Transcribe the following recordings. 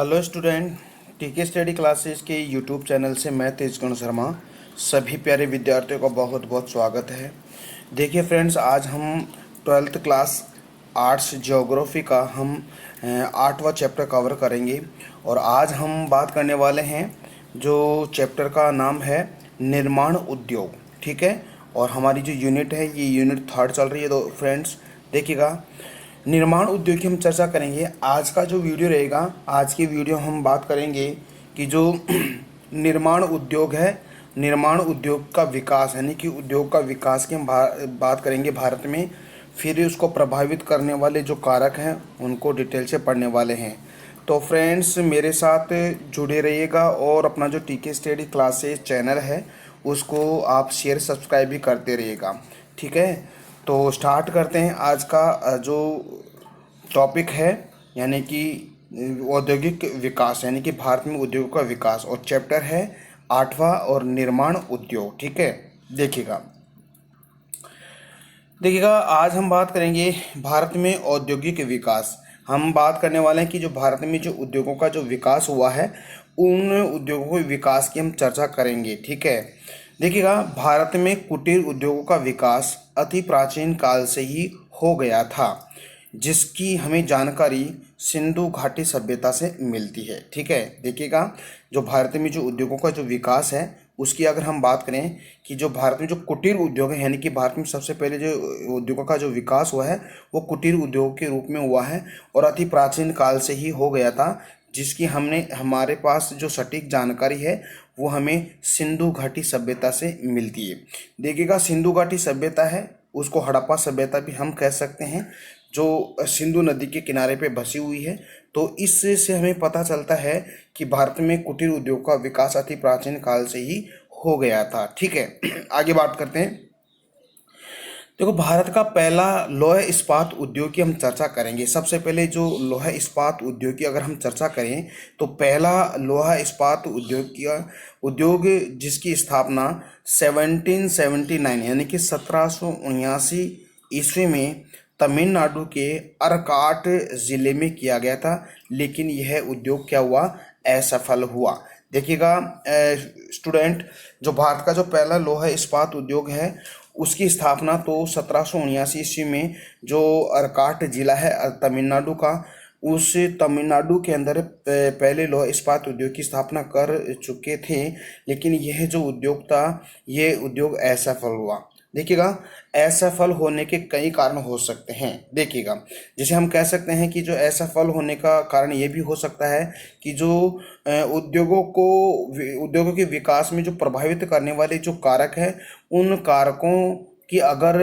Hello student, टीके study classes के YouTube channel से मैं तेजगुण शर्मा सभी प्यारे विद्यार्थियों का बहुत बहुत स्वागत है। देखिए फ्रेंड्स, आज हम ट्वेल्थ क्लास आर्ट्स ज्योग्राफी का हम 8वां चैप्टर कवर करेंगे। और आज हम बात करने वाले हैं जो चैप्टर का नाम है निर्माण उद्योग। ठीक है, और हमारी जो यूनिट है ये यूनिट 3 चल रही है। तो फ्रेंड्स देखिएगा, निर्माण उद्योग की हम चर्चा करेंगे। आज का जो वीडियो रहेगा, आज की वीडियो हम बात करेंगे कि जो निर्माण उद्योग है, निर्माण उद्योग का विकास यानी कि उद्योग का विकास की हम बात करेंगे भारत में। फिर उसको प्रभावित करने वाले जो कारक हैं उनको डिटेल से पढ़ने वाले हैं। तो फ्रेंड्स मेरे साथ जुड़े रहिएगा और अपना जो टीके स्टडी क्लासेस चैनल है उसको आप शेयर सब्सक्राइब भी करते रहिएगा। ठीक है, तो स्टार्ट करते हैं। आज का जो टॉपिक है यानी कि औद्योगिक विकास यानी कि भारत में उद्योग का विकास, और चैप्टर है 8वां और निर्माण उद्योग। ठीक है, देखिएगा देखिएगा आज हम बात करेंगे भारत में औद्योगिक विकास। हम बात करने वाले हैं कि जो भारत में जो उद्योगों का जो विकास हुआ है उन उद्योगों के विकास की हम चर्चा करेंगे। ठीक है, देखिएगा भारत में कुटीर उद्योगों का विकास अति प्राचीन काल से ही हो गया था, जिसकी हमें जानकारी सिंधु घाटी सभ्यता से मिलती है। ठीक है, देखिएगा जो भारत में जो उद्योगों का जो विकास है उसकी अगर हम बात करें कि जो भारत में जो कुटीर उद्योग है यानी कि भारत में सबसे पहले जो उद्योगों का जो विकास हुआ है वो कुटीर उद्योग के रूप में हुआ है और अति प्राचीन काल से ही हो गया था, जिसकी हमारे पास जो सटीक जानकारी है वो हमें सिंधु घाटी सभ्यता से मिलती है। देखिएगा, सिंधु घाटी सभ्यता है उसको हड़प्पा सभ्यता भी हम कह सकते हैं, जो सिंधु नदी के किनारे पे बसी हुई है। तो इससे हमें पता चलता है कि भारत में कुटीर उद्योग का विकास अति प्राचीन काल से ही हो गया था। ठीक है, आगे बात करते हैं। देखो, भारत का पहला लौह इस्पात उद्योग की हम चर्चा करेंगे। सबसे पहले जो लौह इस्पात उद्योग की अगर हम चर्चा करें तो पहला लौह इस्पात उद्योग जिसकी स्थापना 1779 यानी कि 1779 ईस्वी में तमिलनाडु के अरकाट ज़िले में किया गया था, लेकिन यह उद्योग क्या हुआ, असफल हुआ। देखिएगा स्टूडेंट, जो भारत का जो पहला लोहा इस्पात उद्योग है उसकी स्थापना तो 1779 ईस्वी में जो अरकाट जिला है तमिलनाडु का, उस तमिलनाडु के अंदर पहले लोहा इस्पात उद्योग की स्थापना कर चुके थे, लेकिन यह जो उद्योग था ये उद्योग असफल हुआ। देखिएगा, असफल होने के कई कारण हो सकते हैं। देखिएगा, जैसे हम कह सकते हैं कि जो असफल होने का कारण ये भी हो सकता है कि जो उद्योगों के विकास में जो प्रभावित करने वाले जो कारक हैं उन कारकों की अगर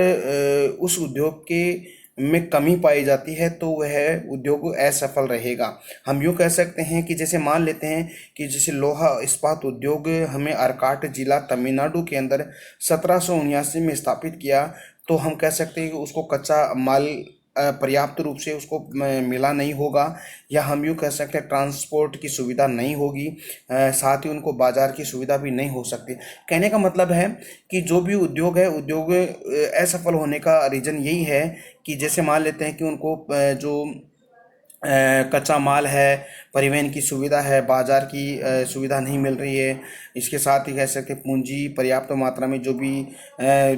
उस उद्योग के में कमी पाई जाती है तो वह उद्योग असफल रहेगा। हम यूँ कह सकते हैं कि जैसे मान लेते हैं कि जैसे लोहा इस्पात उद्योग हमें अरकाट जिला तमिलनाडु के अंदर 1779 में स्थापित किया, तो हम कह सकते हैं कि उसको कच्चा माल पर्याप्त रूप से उसको मिला नहीं होगा, या हम यूँ कह सकते हैं ट्रांसपोर्ट की सुविधा नहीं होगी, साथ ही उनको बाज़ार की सुविधा भी नहीं हो सकती। कहने का मतलब है कि जो भी उद्योग है, उद्योग असफल होने का रीज़न यही है कि जैसे मान लेते हैं कि उनको जो कच्चा माल है, परिवहन की सुविधा है, बाज़ार की सुविधा नहीं मिल रही है। इसके साथ ही कह सकते हैं पूंजी पर्याप्त मात्रा में जो भी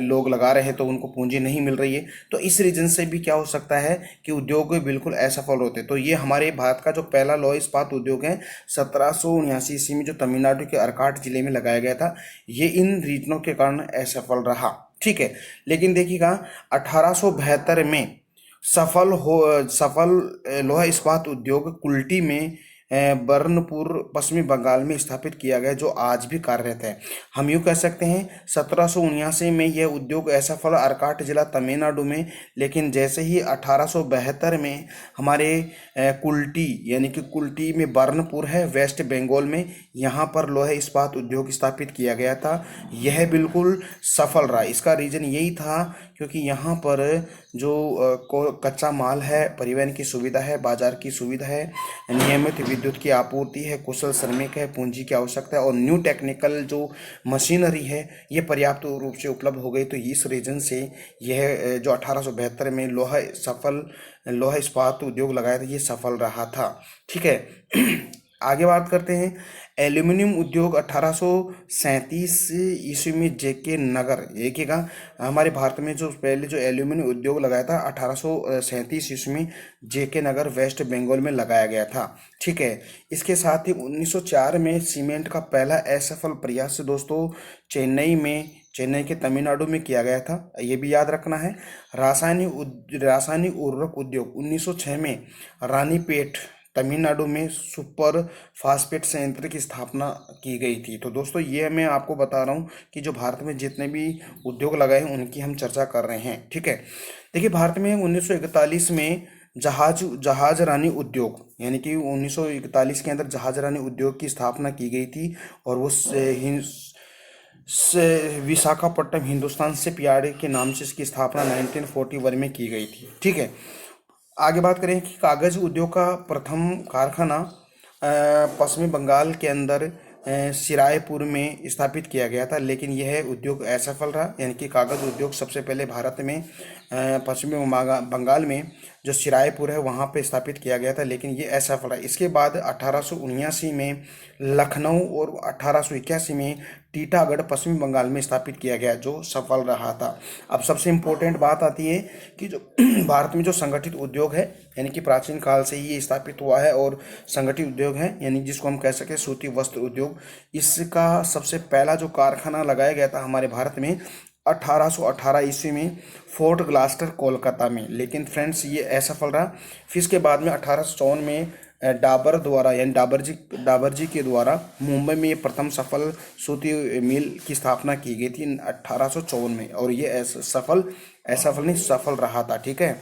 लोग लगा रहे हैं तो उनको पूंजी नहीं मिल रही है। तो इस रीज़न से भी क्या हो सकता है कि उद्योग बिल्कुल असफल होते। तो ये हमारे भारत का जो पहला लौह इस्पात उद्योग है 1779 ईस्वी में जो तमिलनाडु के अर्काट ज़िले में लगाया गया था, ये इन रीजनों के कारण असफल रहा। ठीक है, लेकिन देखिएगा 1872 में सफल लोहा इस्पात उद्योग कुल्टी में बर्नपुर पश्चिमी बंगाल में स्थापित किया गया, जो आज भी कार्यरत है। हम यूँ कह सकते हैं 1779 में यह उद्योग असफल अरकाट जिला तमिलनाडु में, लेकिन जैसे ही 1872 में हमारे कुल्टी यानी कि कुल्टी में बर्नपुर है वेस्ट बंगाल में, यहाँ पर लोहे इस्पात उद्योग स्थापित किया गया था। यह बिल्कुल सफल रहा। इसका रीज़न यही था क्योंकि यहाँ पर जो कच्चा माल है, परिवहन की सुविधा है, बाजार की सुविधा है, नियमित विद्युत की आपूर्ति है, कुशल श्रमिक है, पूंजी की आवश्यकता है और न्यू टेक्निकल जो मशीनरी है ये पर्याप्त रूप से उपलब्ध हो गई। तो इस रीजन से यह जो 1872 में लोहा इस्पात उद्योग लगाया था ये सफल रहा था। ठीक है, आगे बात करते हैं एल्यूमिनियम उद्योग 1837 ईस्वी में जेके नगर, जेके का हमारे भारत में जो पहले जो एल्यूमिनियम उद्योग लगाया था 1837 ईस्वी में जेके नगर वेस्ट बंगाल में लगाया गया था। ठीक है, इसके साथ ही 1904 में सीमेंट का पहला असफल प्रयास दोस्तों चेन्नई के तमिलनाडु में किया गया था, ये भी याद रखना है। रासायनिक उर्वरक उद्योग 1906 में रानीपेट तमिलनाडु में सुपर फास्फेट संयंत्र की स्थापना की गई थी। तो दोस्तों ये मैं आपको बता रहा हूँ कि जो भारत में जितने भी उद्योग लगाए हैं उनकी हम चर्चा कर रहे हैं। ठीक है, देखिए भारत में 1941 में जहाज रानी उद्योग यानी कि 1941 के अंदर जहाज रानी उद्योग की स्थापना की गई थी और वो विशाखापट्टनम हिंदुस्तान से पियाड़े के नाम से इसकी स्थापना 1941 में की गई थी। ठीक है, आगे बात करें कि कागज़ उद्योग का प्रथम कारखाना पश्चिमी बंगाल के अंदर सिरायपुर में स्थापित किया गया था, लेकिन यह उद्योग असफल रहा। यानी कि कागज़ उद्योग सबसे पहले भारत में पश्चिमी बंगाल में जो सिरायपुर है वहाँ पे स्थापित किया गया था, लेकिन ये असफल रहा। इसके बाद 1879 में लखनऊ और 1881 में टीटागढ़ पश्चिमी बंगाल में स्थापित किया गया, जो सफल रहा था। अब सबसे इम्पोर्टेंट बात आती है कि जो भारत में जो संगठित उद्योग है यानी कि प्राचीन काल से ही ये स्थापित हुआ है और संगठित उद्योग है यानी जिसको हम कह सकें सूती वस्त्र उद्योग, इसका सबसे पहला जो कारखाना लगाया गया था हमारे भारत में 1818 ईस्वी में फोर्ट ग्लास्टर कोलकाता में, लेकिन फ्रेंड्स ये असफल रहा। फिर इसके बाद में 1854 में डाबर द्वारा यानी डाबर जी के द्वारा मुंबई में ये प्रथम सफल सूती मिल की स्थापना की गई थी 1854 में, और ये असफल नहीं सफल रहा था। ठीक है,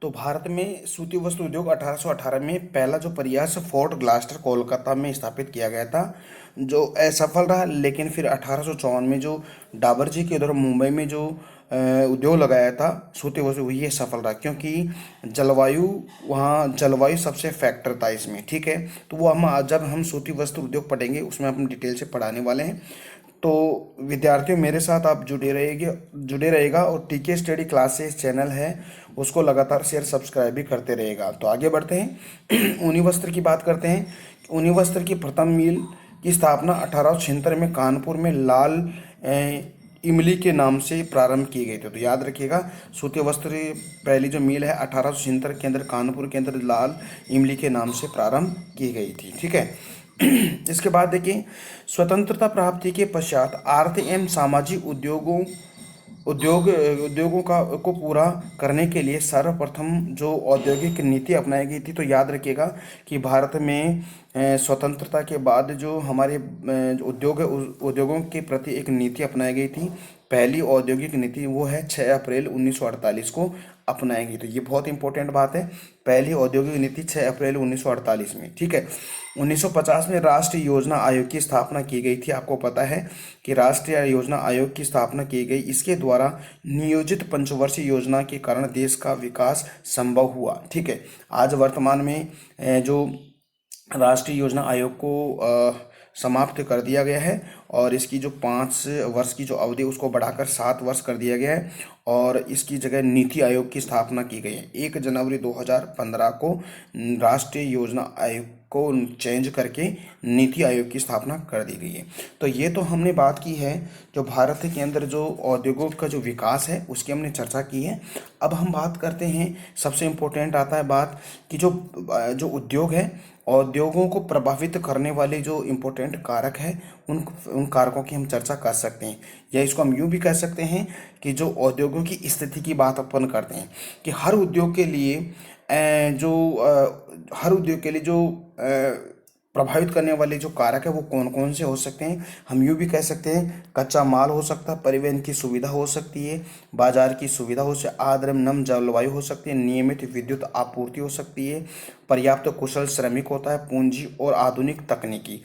तो भारत में सूती वस्त्र उद्योग 1818 में पहला जो प्रयास फोर्ट ग्लास्टर कोलकाता में स्थापित किया गया था जो असफल रहा, लेकिन फिर 1854 में जो डाबर जी के द्वारा मुंबई में जो उद्योग लगाया था सूती वस्त्र ये सफल रहा, क्योंकि जलवायु सबसे फैक्टर था इसमें। ठीक है, तो वो जब हम सूती वस्त्र उद्योग पढ़ेंगे उसमें हम डिटेल से पढ़ाने वाले हैं। तो विद्यार्थियों मेरे साथ आप जुड़े रहेगा और टीके स्टडी क्लासेस चैनल है उसको लगातार शेयर सब्सक्राइब भी करते रहेगा। तो आगे बढ़ते हैं ऊनी वस्त्र की बात करते हैं। ऊनी वस्त्र की प्रथम मिल की स्थापना 1876 में कानपुर में लाल इमली के नाम से प्रारंभ की गई थी। तो याद रखिएगा सूती वस्त्र पहली जो मिल है 1876 के अंदर कानपुर के अंदर लाल इमली के नाम से प्रारंभ की गई थी। ठीक है, इसके बाद देखिए स्वतंत्रता प्राप्ति के पश्चात आर्थिक एवं सामाजिक उद्योगों को पूरा करने के लिए सर्वप्रथम जो औद्योगिक नीति अपनाई गई थी। तो याद रखिएगा कि भारत में स्वतंत्रता के बाद जो हमारे उद्योग है उद्योगों के प्रति एक नीति अपनाई गई थी। पहली औद्योगिक नीति वो है 6 अप्रैल 1948 को अपनाएंगी। तो ये बहुत इंपॉर्टेंट बात है, पहली औद्योगिक नीति 6 अप्रैल 1948 में। ठीक है, 1950 में राष्ट्रीय योजना आयोग की स्थापना की गई थी। आपको पता है कि राष्ट्रीय योजना आयोग की स्थापना की गई, इसके द्वारा नियोजित पंचवर्षीय योजना के कारण देश का विकास संभव हुआ। ठीक है, आज वर्तमान में जो राष्ट्रीय योजना आयोग को समाप्त कर दिया गया है और इसकी जो 5 वर्ष की जो अवधि उसको बढ़ाकर 7 वर्ष कर दिया गया है और इसकी जगह नीति आयोग की स्थापना की गई है। 1 जनवरी 2015 को राष्ट्रीय योजना आयोग को चेंज करके नीति आयोग की स्थापना कर दी गई है। तो ये तो हमने बात की है जो भारत के अंदर जो औद्योगों का जो विकास है उसकी हमने चर्चा की है। अब हम बात करते हैं, सबसे इम्पोर्टेंट आता है बात कि जो उद्योग है उद्योगों को प्रभावित करने वाले जो इम्पोर्टेंट कारक है उन कारकों की हम चर्चा कर सकते हैं, या इसको हम यूँ भी कह सकते हैं कि जो उद्योगों की स्थिति की बात अपन करते हैं कि हर उद्योग के लिए जो प्रभावित करने वाले जो कारक है वो कौन कौन से हो सकते हैं। हम यूँ भी कह सकते हैं कच्चा माल हो सकता है, परिवहन की सुविधा हो सकती है, बाजार की सुविधा हो सकती है, आर्द्र नम जलवायु हो सकती है, नियमित विद्युत आपूर्ति हो सकती है, पर्याप्त कुशल श्रमिक होता है, पूंजी और आधुनिक तकनीकी।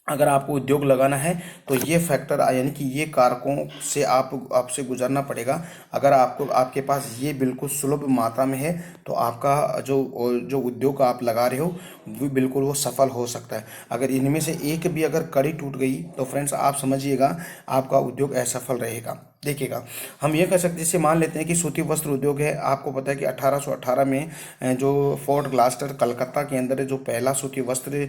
अगर आपको उद्योग लगाना है तो ये फैक्टर यानी कि ये कारकों से आपसे गुजरना पड़ेगा। अगर आपके पास ये बिल्कुल सुलभ मात्रा में है तो आपका जो उद्योग आप लगा रहे हो वो बिल्कुल वो सफल हो सकता है। अगर इनमें से एक भी अगर कड़ी टूट गई तो फ्रेंड्स आप समझिएगा आपका उद्योग असफल रहेगा। देखिएगा, हम ये कह सकते हैं, जैसे मान लेते हैं कि सूती वस्त्र उद्योग है। आपको पता है कि 1818 में जो फोर्ट ग्लास्टर कलकत्ता के अंदर जो पहला सूती वस्त्र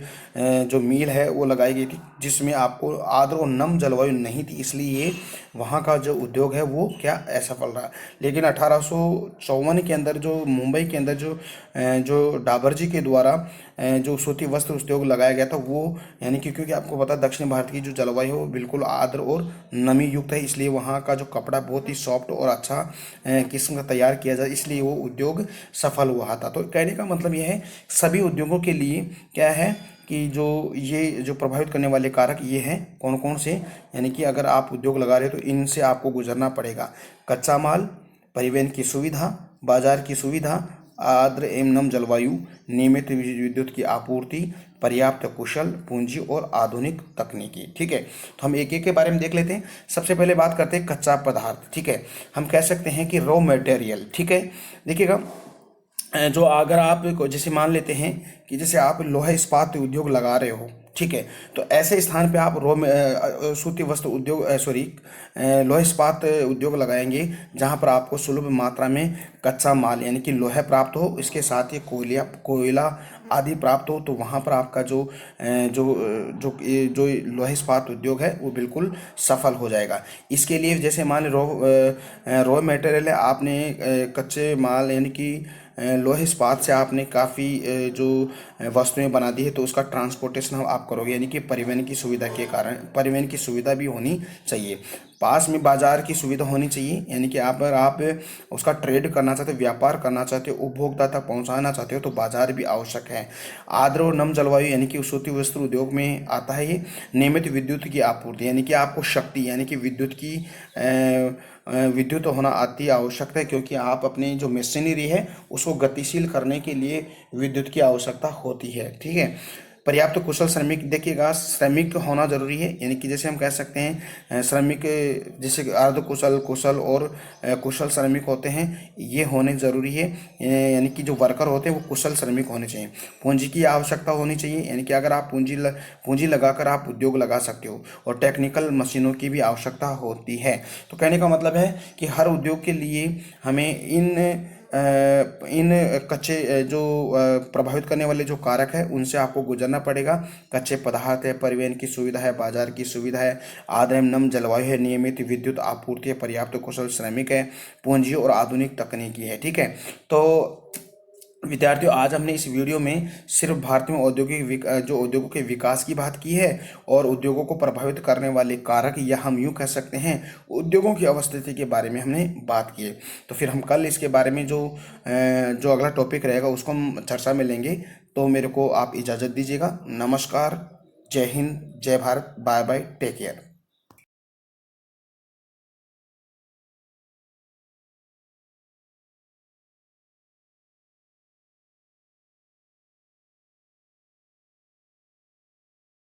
जो मिल है वो लगाई गई थी, जिसमें आपको आर्द्र और नम जलवायु नहीं थी, इसलिए वहाँ का जो उद्योग है वो क्या असफल रहा। लेकिन 1854 के अंदर जो मुंबई के अंदर जो डाबर जी के द्वारा जो सूती वस्त्र उद्योग लगाया गया था वो, यानी कि क्योंकि आपको पता है दक्षिण भारत की जो जलवायु है वो बिल्कुल आर्द्र और नमी युक्त है, इसलिए वहाँ का जो कपड़ा बहुत ही सॉफ्ट और अच्छा किस्म का तैयार किया जाए, इसलिए वो उद्योग सफल हुआ था। तो कहने का मतलब यह है, सभी उद्योगों के लिए क्या है कि जो प्रभावित करने वाले कारक ये हैं, कौन कौन से, यानी कि अगर आप उद्योग लगा रहे हो तो इनसे आपको गुजरना पड़ेगा। कच्चा माल, परिवहन की सुविधा, बाजार की सुविधा, आर्द्र एवं नम जलवायु, नियमित विद्युत की आपूर्ति, पर्याप्त कुशल पूंजी और आधुनिक तकनीकी। ठीक है, तो हम एक एक के बारे में देख लेते हैं। सबसे पहले बात करते हैं कच्चा पदार्थ। ठीक है, हम कह सकते हैं कि रॉ मटेरियल। ठीक है, देखिएगा, जो अगर आप जैसे मान लेते हैं कि जैसे आप लोहा इस्पात उद्योग लगा रहे हो, ठीक है, तो ऐसे स्थान पे आप सूती वस्त्र उद्योग लोहा इस्पात उद्योग लगाएंगे जहां पर आपको सुलभ मात्रा में कच्चा माल यानी कि लोहा प्राप्त हो, इसके साथ ही कोयला आदि प्राप्त हो, तो वहां पर आपका जो लोहा इस्पात उद्योग है वो बिल्कुल सफल हो जाएगा। इसके लिए जैसे मान रॉ मटेरियल है, आपने कच्चे माल यानी कि लोहे इस्पात से आपने काफ़ी जो वस्तुएं बना दी है, तो उसका ट्रांसपोर्टेशन आप करोगे, यानी कि परिवहन की सुविधा के कारण परिवहन की सुविधा भी होनी चाहिए। पास में बाजार की सुविधा होनी चाहिए, यानी कि आप उसका ट्रेड करना चाहते हो, व्यापार करना चाहते हो, उपभोक्ता तक पहुंचाना चाहते हो, तो बाजार भी आवश्यक है। आर्द्र और नम जलवायु यानी कि सूती वस्त्र उद्योग में आता है ये। नियमित विद्युत की आपूर्ति यानी कि आपको शक्ति यानी कि विद्युत होना अति आवश्यक है, क्योंकि आप अपनी जो मशीनरी है उसको गतिशील करने के लिए विद्युत की आवश्यकता होती है। ठीक है, पर्याप्त कुशल श्रमिक, देखिएगा श्रमिक होना जरूरी है, यानी कि जैसे हम कह सकते हैं श्रमिक जैसे अर्ध कुशल, कुशल और कुशल श्रमिक होते हैं, ये होने जरूरी है। यानी कि जो वर्कर होते हैं वो कुशल श्रमिक होने चाहिए। पूंजी की आवश्यकता होनी चाहिए, यानी कि अगर आप पूंजी लगाकर आप उद्योग लगा सकते हो, और टेक्निकल मशीनों की भी आवश्यकता होती है। तो कहने का मतलब है कि हर उद्योग के लिए हमें इन कच्चे जो प्रभावित करने वाले जो कारक है उनसे आपको गुजरना पड़ेगा। कच्चे पदार्थ है, परिवहन की सुविधा है, बाजार की सुविधा है, आर्द्र एवं नम जलवायु है, नियमित विद्युत आपूर्ति है, पर्याप्त कुशल श्रमिक है, पूंजी और आधुनिक तकनीकी है। ठीक है, तो विद्यार्थियों, आज हमने इस वीडियो में सिर्फ भारत में जो उद्योगों के विकास की बात की है, और उद्योगों को प्रभावित करने वाले कारक, या हम यूं कह सकते हैं उद्योगों की अवस्थिति के बारे में हमने बात की है। तो फिर हम कल इसके बारे में जो अगला टॉपिक रहेगा उसको हम चर्चा में लेंगे। तो मेरे को आप इजाज़त दीजिएगा। नमस्कार, जय हिंद, जय Bharat, bye bye, take care.